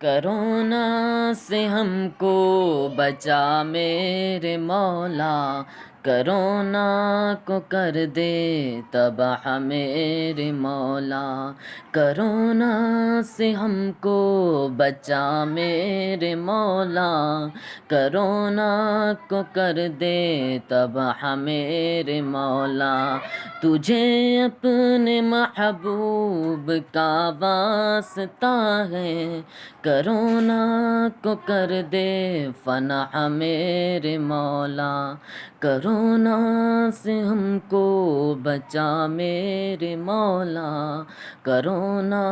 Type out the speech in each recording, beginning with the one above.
Corona سے ہم کو بچا میرے مولا، کرونا کو کر دے تباہ میرے مولا، کرونا سے ہم کو بچا میرے مولا، کرونا کو کر دے تباہ میرے مولا، تجھے اپنے محبوب کا واسطہ ہے، کرونا کو کر دے فنا میرے مولا، کرونا سے ہم کو بچا میرے مولا، کرونا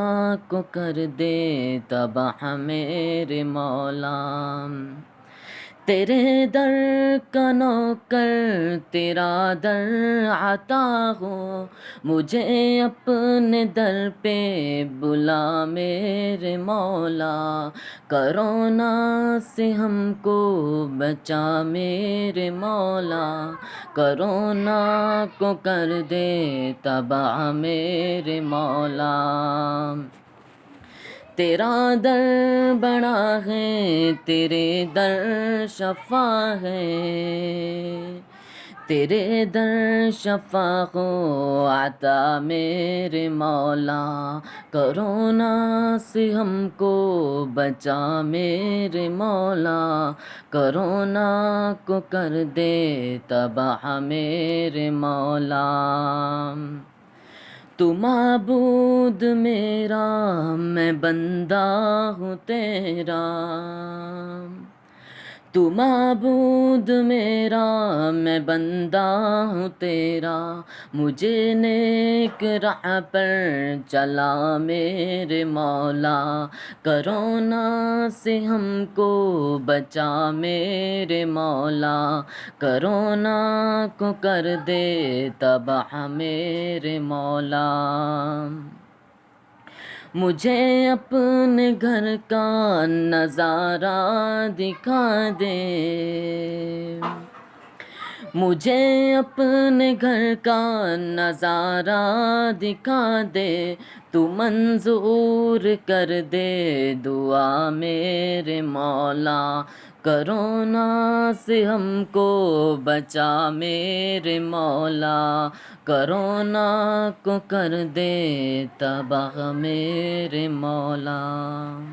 کو کر دے تباہ میرے مولا، تیرے در کا نوکر تیرا در عطا ہو، مجھے اپنے در پہ بلا میرے مولا، کرونا سے ہم کو بچا میرے مولا، کرونا کو کر دے تباہ میرے مولا، تیرا در بڑا ہے تیرے در شفا ہے، تیرے در شفا ہو عطا میرے مولا، کرونا سے ہم کو بچا میرے مولا، کرونا کو کر دے تباہ میرے مولا، تو معبود میرا میں بندہ ہوں تیرا، تو معبود میرا میں بندہ ہوں تیرا، مجھے نیک راہ پر چلا میرے مولا، کرونا سے ہم کو بچا میرے مولا، کرونا کو کر دے تباہ میرے مولا، مجھے اپنے گھر کا نظارہ دکھا دے، مجھے اپنے گھر کا نظارہ دکھا دے، تو منظور کر دے دعا میرے مولا، کرونا سے ہم کو بچا میرے مولا، کرونا کو کر دے تباہ میرے مولا۔